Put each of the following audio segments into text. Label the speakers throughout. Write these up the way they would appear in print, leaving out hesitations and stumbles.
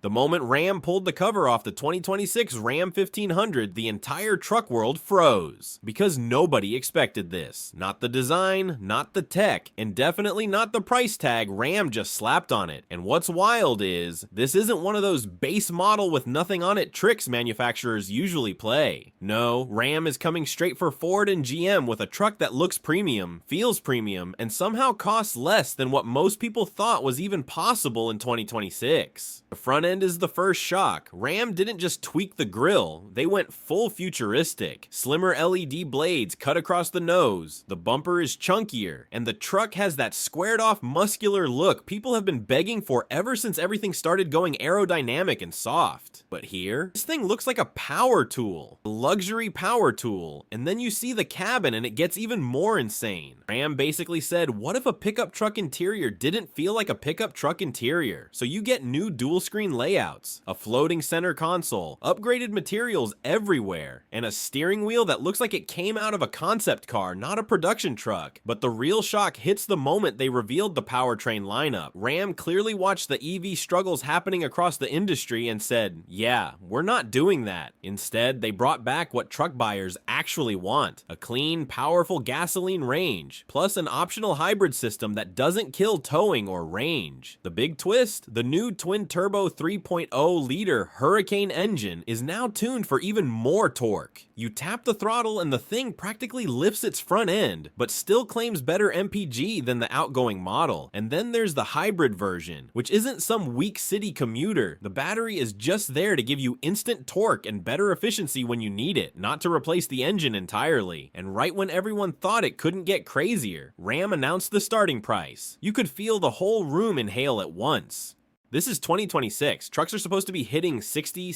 Speaker 1: The moment Ram pulled the cover off the 2026 Ram 1500, the entire truck world froze. Because nobody expected this. Not the design, not the tech, and definitely not the price tag Ram just slapped on it. And what's wild is, this isn't one of those base model with nothing on it tricks manufacturers usually play. No, Ram is coming straight for Ford and GM with a truck that looks premium, feels premium, and somehow costs less than what most people thought was even possible in 2026. The front end is the first shock. Ram didn't just tweak the grille, they went full futuristic. Slimmer LED blades cut across the nose, the bumper is chunkier, and the truck has that squared off muscular look people have been begging for ever since everything started going aerodynamic and soft. But here, this thing looks like a power tool, a luxury power tool, and then you see the cabin and it gets even more insane. Ram basically said, what if a pickup truck interior didn't feel like a pickup truck interior? So you get new dual screen layouts, a floating center console, upgraded materials everywhere, and a steering wheel that looks like it came out of a concept car, not a production truck. But the real shock hits the moment they revealed the powertrain lineup. Ram clearly watched the EV struggles happening across the industry and said, yeah, we're not doing that. Instead, they brought back what truck buyers actually want, a clean, powerful gasoline range, plus an optional hybrid system that doesn't kill towing or range. The big twist? The new twin-turbo 3.0-liter Hurricane engine is now tuned for even more torque. You tap the throttle and the thing practically lifts its front end, but still claims better MPG than the outgoing model. And then there's the hybrid version, which isn't some weak city commuter. The battery is just there to give you instant torque and better efficiency when you need it, not to replace the engine entirely. And right when everyone thought it couldn't get crazier, Ram announced the starting price. You could feel the whole room inhale at once. This is 2026. Trucks are supposed to be hitting $60,000,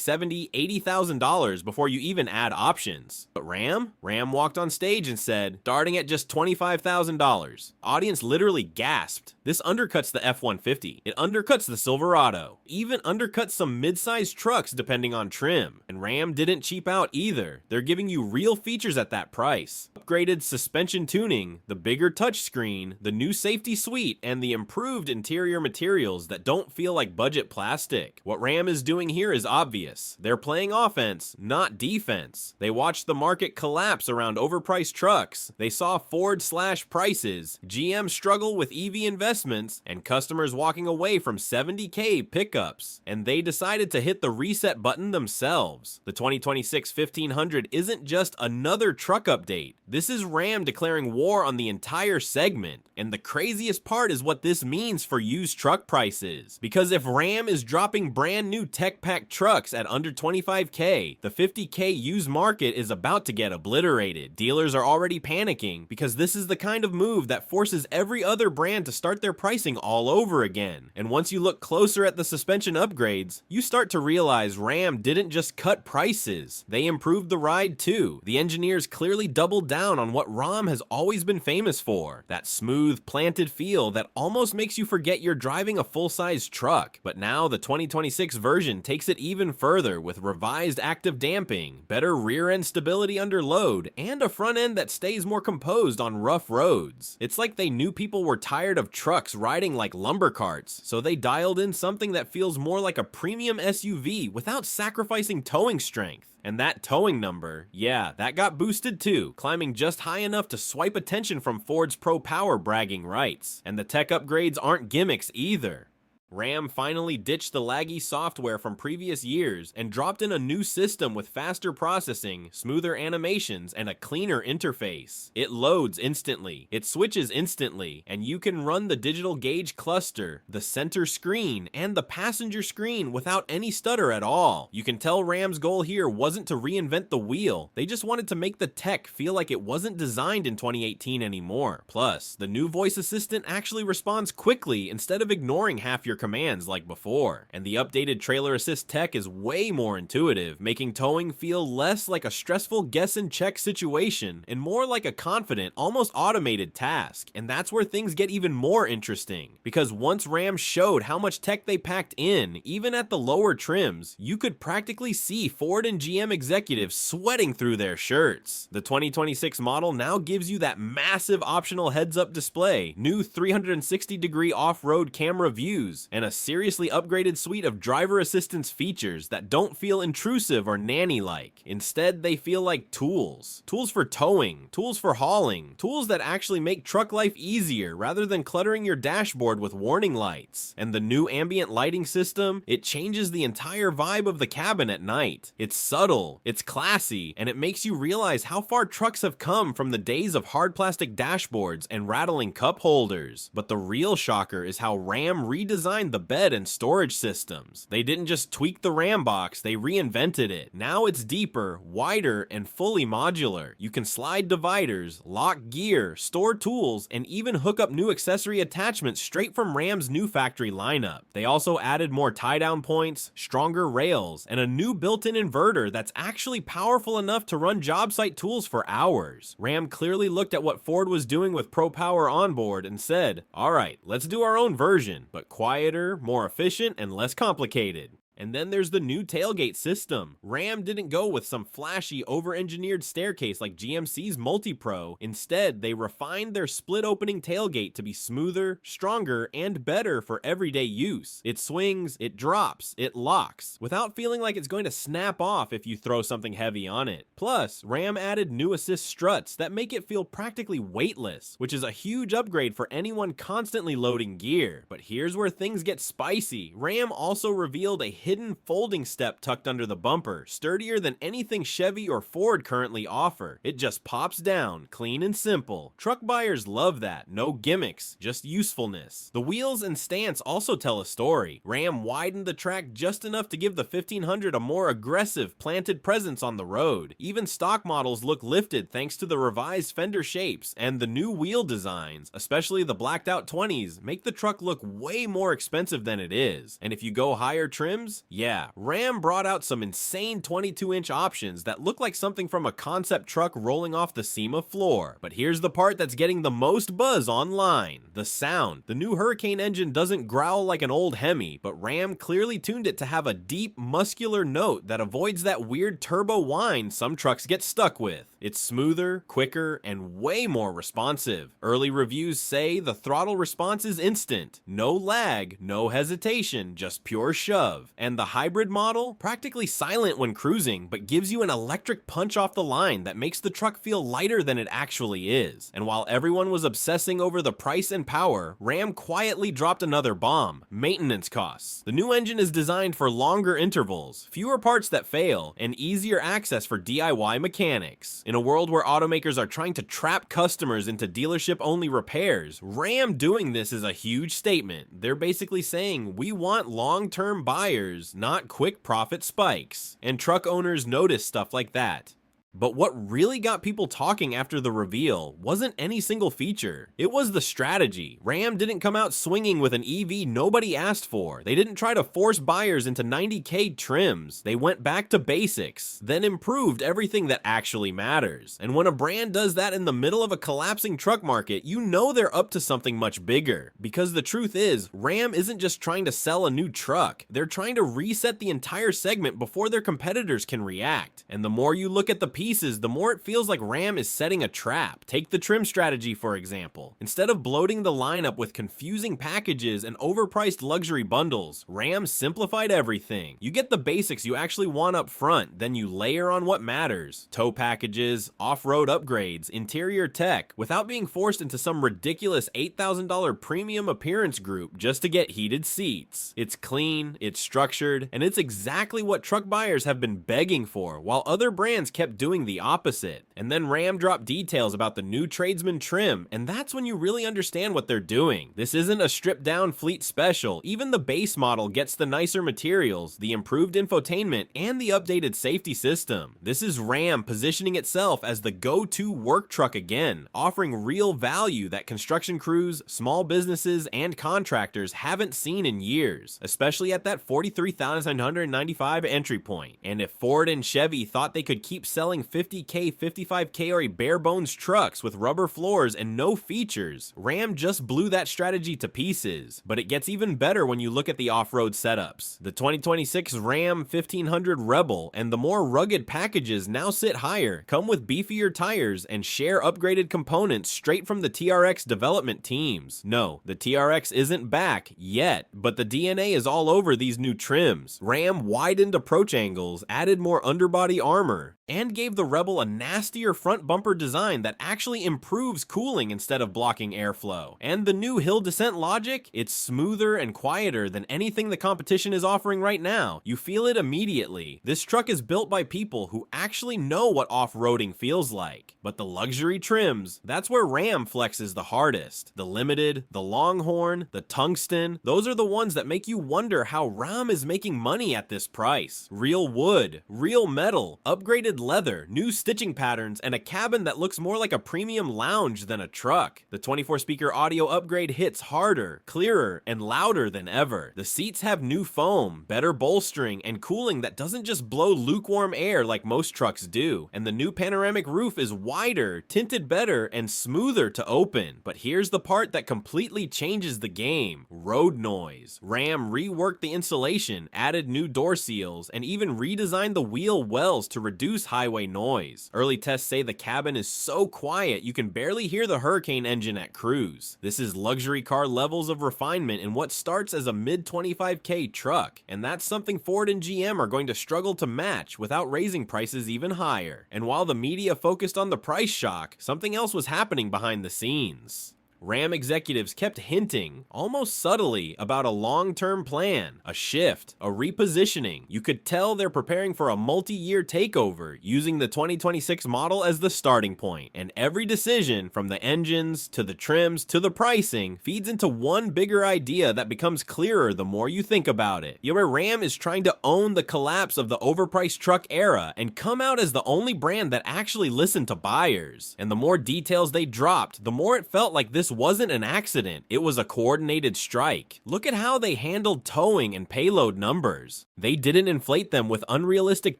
Speaker 1: $70,000, $80,000 before you even add options. But Ram walked on stage and said, starting at just $25,000. Audience literally gasped. This undercuts the F-150. It undercuts the Silverado. Even undercuts some mid-sized trucks depending on trim. And Ram didn't cheap out either. They're giving you real features at that price. Upgraded suspension tuning, the bigger touchscreen, the new safety suite, and the improved interior materials that don't feel like budget plastic. What Ram is doing here is obvious. They're playing offense, not defense. They watched the market collapse around overpriced trucks. They saw Ford slash prices, GM struggle with EV investments, and customers walking away from $70K pickups. And they decided to hit the reset button themselves. The 2026 1500 isn't just another truck update. This is Ram declaring war on the entire segment. And the craziest part is what this means for used truck prices. Because if Ram is dropping brand new tech pack trucks at under $25K, the $50K used market is about to get obliterated. Dealers are already panicking because this is the kind of move that forces every other brand to start their pricing all over again. And once you look closer at the suspension upgrades, you start to realize Ram didn't just cut prices, they improved the ride too. The engineers clearly doubled down on what Ram has always been famous for, that smooth, planted feel that almost makes you forget you're driving a full-size truck. But now the 2026 version takes it even further with revised active damping, better rear end stability under load, and a front end that stays more composed on rough roads. It's like they knew people were tired of trucks riding like lumber carts, so they dialed in something that feels more like a premium SUV without sacrificing towing strength. And that towing number, yeah, that got boosted too, climbing just high enough to swipe attention from Ford's Pro Power bragging rights. And the tech upgrades aren't gimmicks either. Ram finally ditched the laggy software from previous years and dropped in a new system with faster processing, smoother animations, and a cleaner interface. It loads instantly, it switches instantly, and you can run the digital gauge cluster, the center screen, and the passenger screen without any stutter at all. You can tell Ram's goal here wasn't to reinvent the wheel, they just wanted to make the tech feel like it wasn't designed in 2018 anymore. Plus, the new voice assistant actually responds quickly instead of ignoring half your commands like before. And the updated trailer assist tech is way more intuitive, making towing feel less like a stressful guess and check situation and more like a confident, almost automated task. And that's where things get even more interesting, because once Ram showed how much tech they packed in, even at the lower trims, you could practically see Ford and GM executives sweating through their shirts. The 2026 model now gives you that massive optional heads-up display, new 360-degree off-road camera views, seats, and a seriously upgraded suite of driver assistance features that don't feel intrusive or nanny-like. Instead, they feel like tools. Tools for towing, tools for hauling, tools that actually make truck life easier rather than cluttering your dashboard with warning lights. And the new ambient lighting system, it changes the entire vibe of the cabin at night. It's subtle, it's classy, and it makes you realize how far trucks have come from the days of hard plastic dashboards and rattling cup holders. But the real shocker is how Ram redesigned the bed and storage systems. They didn't just tweak the Ram box, they reinvented it. Now it's deeper, wider, and fully modular. You can slide dividers, lock gear, store tools, and even hook up new accessory attachments straight from Ram's new factory lineup. They also added more tie-down points, stronger rails, and a new built-in inverter that's actually powerful enough to run job site tools for hours. Ram clearly looked at what Ford was doing with Pro Power Onboard and said, alright, let's do our own version, but quieter, more efficient, and less complicated. And then there's the new tailgate system. Ram didn't go with some flashy, over-engineered staircase like GMC's Multi-Pro. Instead, they refined their split-opening tailgate to be smoother, stronger, and better for everyday use. It swings, it drops, it locks, without feeling like it's going to snap off if you throw something heavy on it. Plus, Ram added new assist struts that make it feel practically weightless, which is a huge upgrade for anyone constantly loading gear. But here's where things get spicy. Ram also revealed a hidden folding step tucked under the bumper, sturdier than anything Chevy or Ford currently offer. It just pops down, clean and simple. Truck buyers love that. No gimmicks, just usefulness. The wheels and stance also tell a story. Ram widened the track just enough to give the 1500 a more aggressive, planted presence on the road. Even stock models look lifted thanks to the revised fender shapes, and the new wheel designs, especially the blacked out 20s, make the truck look way more expensive than it is. And if you go higher trims, yeah, Ram brought out some insane 22-inch options that look like something from a concept truck rolling off the SEMA floor. But here's the part that's getting the most buzz online: the sound. The new Hurricane engine doesn't growl like an old Hemi, but Ram clearly tuned it to have a deep, muscular note that avoids that weird turbo whine some trucks get stuck with. It's smoother, quicker, and way more responsive. Early reviews say the throttle response is instant. No lag, no hesitation, just pure shove. And the hybrid model, practically silent when cruising, but gives you an electric punch off the line that makes the truck feel lighter than it actually is. And while everyone was obsessing over the price and power, Ram quietly dropped another bomb: maintenance costs. The new engine is designed for longer intervals, fewer parts that fail, and easier access for DIY mechanics. In a world where automakers are trying to trap customers into dealership-only repairs, Ram doing this is a huge statement. They're basically saying, we want long-term buyers, not quick profit spikes. And truck owners notice stuff like that. But what really got people talking after the reveal wasn't any single feature. It was the strategy. Ram didn't come out swinging with an EV nobody asked for. They didn't try to force buyers into 90K trims. They went back to basics, then improved everything that actually matters. And when a brand does that in the middle of a collapsing truck market, you know they're up to something much bigger. Because the truth is, Ram isn't just trying to sell a new truck. They're trying to reset the entire segment before their competitors can react. And the more you look at the pieces, the more it feels like Ram is setting a trap. Take the trim strategy, for example. Instead of bloating the lineup with confusing packages and overpriced luxury bundles, Ram simplified everything. You get the basics you actually want up front, then you layer on what matters: tow packages, off-road upgrades, interior tech, without being forced into some ridiculous $8,000 premium appearance group just to get heated seats. It's clean, it's structured, and it's exactly what truck buyers have been begging for, while other brands kept doing the opposite. And then Ram dropped details about the new tradesman trim, and that's when you really understand what they're doing. This isn't a stripped down fleet special. Even the base model gets the nicer materials, the improved infotainment, and the updated safety system. This is Ram positioning itself as the go-to work truck again, offering real value that construction crews, small businesses, and contractors haven't seen in years, especially at that $43,995 entry point. And if Ford and Chevy thought they could keep selling selling 50K, 55K or bare bones trucks with rubber floors and no features. Ram just blew that strategy to pieces, but it gets even better when you look at the off-road setups. The 2026 Ram 1500 Rebel and the more rugged packages now sit higher, come with beefier tires, and share upgraded components straight from the TRX development teams. No, the TRX isn't back yet, but the DNA is all over these new trims. Ram widened approach angles, added more underbody armor, and gave the Rebel a nastier front bumper design that actually improves cooling instead of blocking airflow. And the new hill descent logic, it's smoother and quieter than anything the competition is offering right now. You feel it immediately. This truck is built by people who actually know what off-roading feels like. But the luxury trims, that's where Ram flexes the hardest. The Limited, the Longhorn, the Tungsten, those are the ones that make you wonder how Ram is making money at this price. Real wood, real metal, upgraded leather, new stitching patterns, and a cabin that looks more like a premium lounge than a truck. The 24-speaker audio upgrade hits harder, clearer, and louder than ever. The seats have new foam, better bolstering, and cooling that doesn't just blow lukewarm air like most trucks do. And the new panoramic roof is wider, tinted better, and smoother to open. But here's the part that completely changes the game: road noise. Ram reworked the insulation, added new door seals, and even redesigned the wheel wells to reduce highway noise. Early tests say the cabin is so quiet you can barely hear the Hurricane engine at cruise. This is luxury car levels of refinement in what starts as a mid 25K truck, and that's something Ford and GM are going to struggle to match without raising prices even higher. And while the media focused on the price shock, something else was happening behind the scenes. Ram executives kept hinting, almost subtly, about a long-term plan, a shift, a repositioning. You could tell they're preparing for a multi-year takeover, using the 2026 model as the starting point. And every decision, from the engines, to the trims, to the pricing, feeds into one bigger idea that becomes clearer the more you think about it. Ram is trying to own the collapse of the overpriced truck era and come out as the only brand that actually listened to buyers. And the more details they dropped, the more it felt like this wasn't an accident, it was a coordinated strike. Look at how they handled towing and payload numbers. They didn't inflate them with unrealistic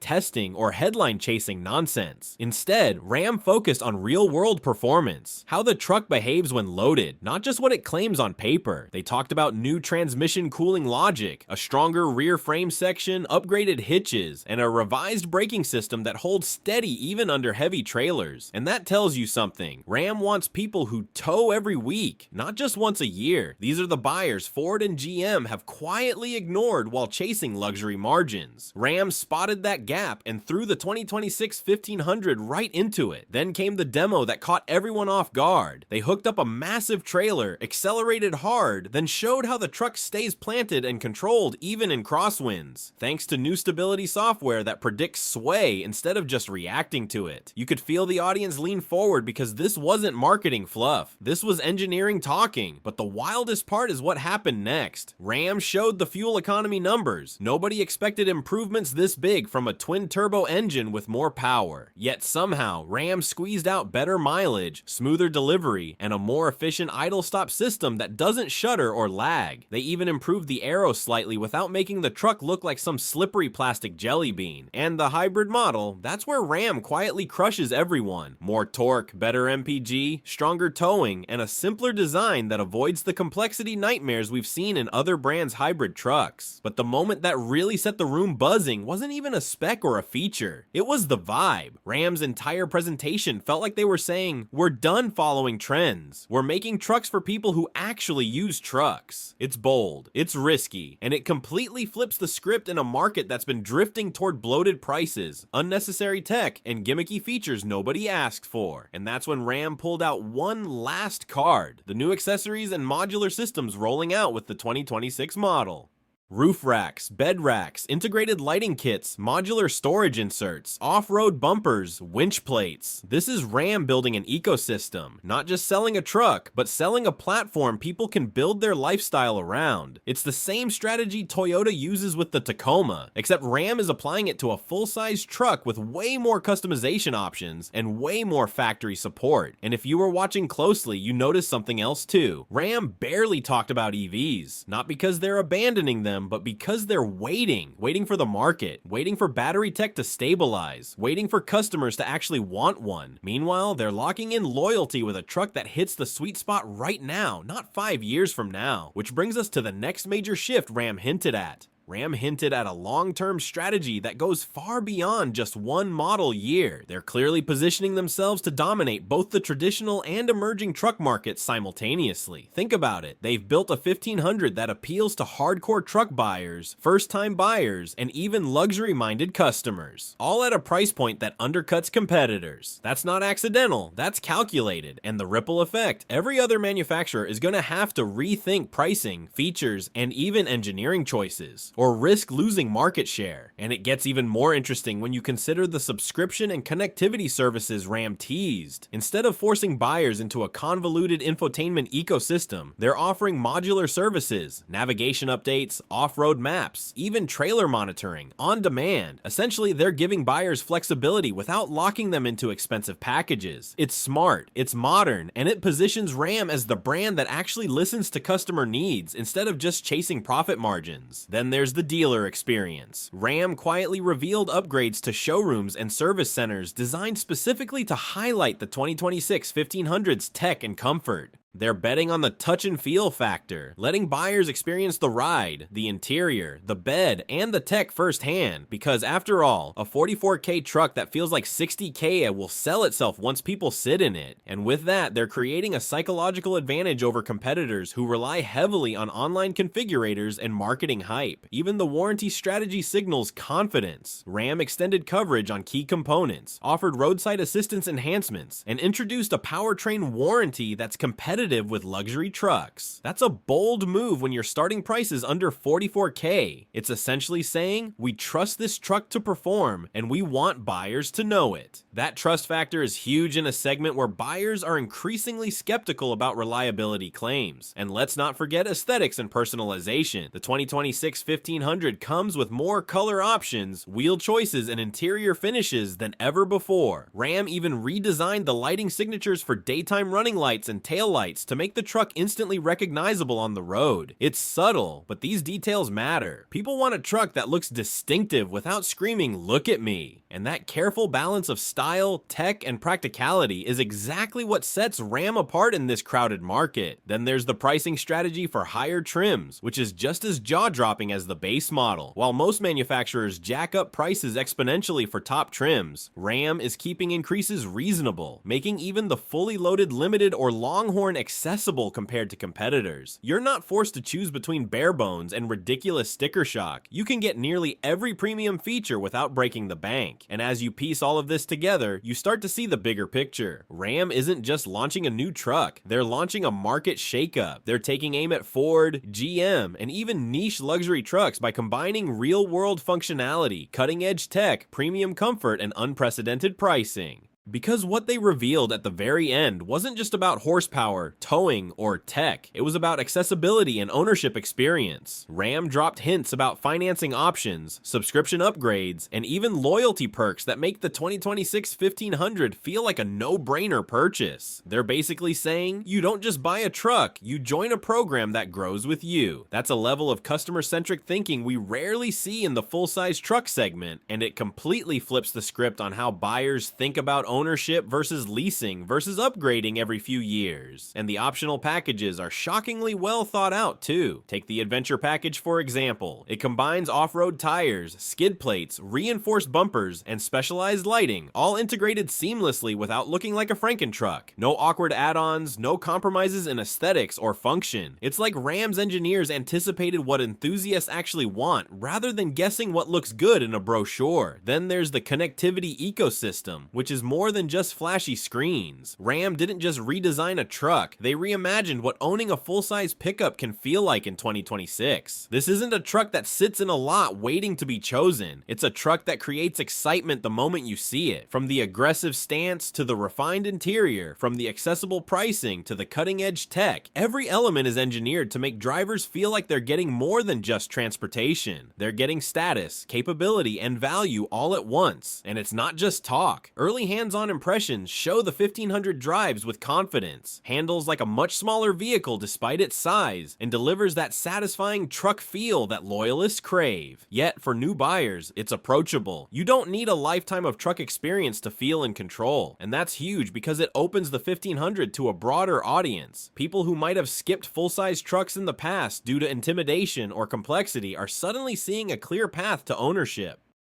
Speaker 1: testing or headline chasing nonsense. Instead, Ram focused on real-world performance, how the truck behaves when loaded, not just what it claims on paper. They talked about new transmission cooling logic, a stronger rear frame section, upgraded hitches, and a revised braking system that holds steady even under heavy trailers. And that tells you something. Ram wants people who tow every week, not just once a year. These are the buyers Ford and GM have quietly ignored while chasing luxury margins. Ram spotted that gap and threw the 2026 1500 right into it. Then came the demo that caught everyone off guard. They hooked up a massive trailer, accelerated hard, then showed how the truck stays planted and controlled even in crosswinds, thanks to new stability software that predicts sway instead of just reacting to it. You could feel the audience lean forward because this wasn't marketing fluff. This was engineering talking, but the wildest part is what happened next. Ram showed the fuel economy numbers. Nobody expected improvements this big from a twin-turbo engine with more power. Yet somehow, Ram squeezed out better mileage, smoother delivery, and a more efficient idle stop system that doesn't shudder or lag. They even improved the aero slightly without making the truck look like some slippery plastic jelly bean. And the hybrid model, that's where Ram quietly crushes everyone. More torque, better MPG, stronger towing, and a simpler design that avoids the complexity nightmares we've seen in other brands' hybrid trucks. But the moment that really set the room buzzing wasn't even a spec or a feature. It was the vibe. Ram's entire presentation felt like they were saying, we're done following trends. We're making trucks for people who actually use trucks. It's bold, it's risky, and it completely flips the script in a market that's been drifting toward bloated prices, unnecessary tech, and gimmicky features nobody asked for. And that's when Ram pulled out one last card, the new accessories and modular systems rolling out with the 2026 model. Roof racks, bed racks, integrated lighting kits, modular storage inserts, off-road bumpers, winch plates. This is Ram building an ecosystem, not just selling a truck, but selling a platform people can build their lifestyle around. It's the same strategy Toyota uses with the Tacoma, except Ram is applying it to a full-size truck with way more customization options and way more factory support. And if you were watching closely, you noticed something else too. Ram barely talked about EVs, not because they're abandoning them, them, but because they're waiting for the market, waiting for battery tech to stabilize, waiting for customers to actually want one. Meanwhile, they're locking in loyalty with a truck that hits the sweet spot right now, not 5 years from now. Which brings us to the next major shift Ram hinted at. Ram hinted at a long-term strategy that goes far beyond just one model year. They're clearly positioning themselves to dominate both the traditional and emerging truck markets simultaneously. Think about it. They've built a 1500 that appeals to hardcore truck buyers, first-time buyers, and even luxury-minded customers, all at a price point that undercuts competitors. That's not accidental, that's calculated, and the ripple effect. Every other manufacturer is going to have to rethink pricing, features, and even engineering choices, or risk losing market share. And it gets even more interesting when you consider the subscription and connectivity services Ram teased. Instead of forcing buyers into a convoluted infotainment ecosystem, they're offering modular services, navigation updates, off-road maps, even trailer monitoring, on demand. Essentially, they're giving buyers flexibility without locking them into expensive packages. It's smart, it's modern, and it positions Ram as the brand that actually listens to customer needs instead of just chasing profit margins. Then there's the dealer experience. Ram quietly revealed upgrades to showrooms and service centers designed specifically to highlight the 2026 1500's tech and comfort. They're betting on the touch and feel factor, letting buyers experience the ride, the interior, the bed, and the tech firsthand, because after all, a 44K truck that feels like 60K will sell itself once people sit in it. And with that, they're creating a psychological advantage over competitors who rely heavily on online configurators and marketing hype. Even the warranty strategy signals confidence. Ram extended coverage on key components, offered roadside assistance enhancements, and introduced a powertrain warranty that's competitive with luxury trucks. That's a bold move when your starting price is under 44K. It's essentially saying, we trust this truck to perform, and we want buyers to know it. That trust factor is huge in a segment where buyers are increasingly skeptical about reliability claims. And let's not forget aesthetics and personalization. The 2026 1500 comes with more color options, wheel choices, and interior finishes than ever before. Ram even redesigned the lighting signatures for daytime running lights and tail lights to make the truck instantly recognizable on the road. It's subtle, but these details matter. People want a truck that looks distinctive without screaming, "Look at me." And that careful balance of style, tech, and practicality is exactly what sets Ram apart in this crowded market. Then there's the pricing strategy for higher trims, which is just as jaw-dropping as the base model. While most manufacturers jack up prices exponentially for top trims, Ram is keeping increases reasonable, making even the fully loaded Limited or Longhorn accessible compared to competitors. You're not forced to choose between bare bones and ridiculous sticker shock. You can get nearly every premium feature without breaking the bank. And as you piece all of this together, you start to see the bigger picture. Ram isn't just launching a new truck, they're launching a market shakeup. They're taking aim at Ford, GM, and even niche luxury trucks by combining real-world functionality, cutting-edge tech, premium comfort, and unprecedented pricing. Because what they revealed at the very end wasn't just about horsepower, towing, or tech. It was about accessibility and ownership experience. Ram dropped hints about financing options, subscription upgrades, and even loyalty perks that make the 2026 1500 feel like a no-brainer purchase. They're basically saying, you don't just buy a truck, you join a program that grows with you. That's a level of customer-centric thinking we rarely see in the full-size truck segment, and it completely flips the script on how buyers think about ownership versus leasing versus upgrading every few years. And the optional packages are shockingly well thought out too. Take the Adventure package for example. It combines off-road tires, skid plates, reinforced bumpers, and specialized lighting, all integrated seamlessly without looking like a Frankentruck. No awkward add-ons, no compromises in aesthetics or function. It's like Ram's engineers anticipated what enthusiasts actually want, rather than guessing what looks good in a brochure. Then there's the connectivity ecosystem, which is more than just flashy screens. Ram didn't just redesign a truck, they reimagined what owning a full-size pickup can feel like in 2026. This isn't a truck that sits in a lot waiting to be chosen. It's a truck that creates excitement the moment you see it. From the aggressive stance to the refined interior, from the accessible pricing to the cutting-edge tech, every element is engineered to make drivers feel like they're getting more than just transportation. They're getting status, capability, and value all at once. And it's not just talk. Early hands-on hands-on impressions show the 1500 drives with confidence, handles like a much smaller vehicle despite its size, and delivers that satisfying truck feel that loyalists crave. Yet, for new buyers, it's approachable. You don't need a lifetime of truck experience to feel in control, and that's huge because it opens the 1500 to a broader audience. People who might have skipped full-size trucks in the past due to intimidation or complexity are suddenly seeing a clear path to ownership.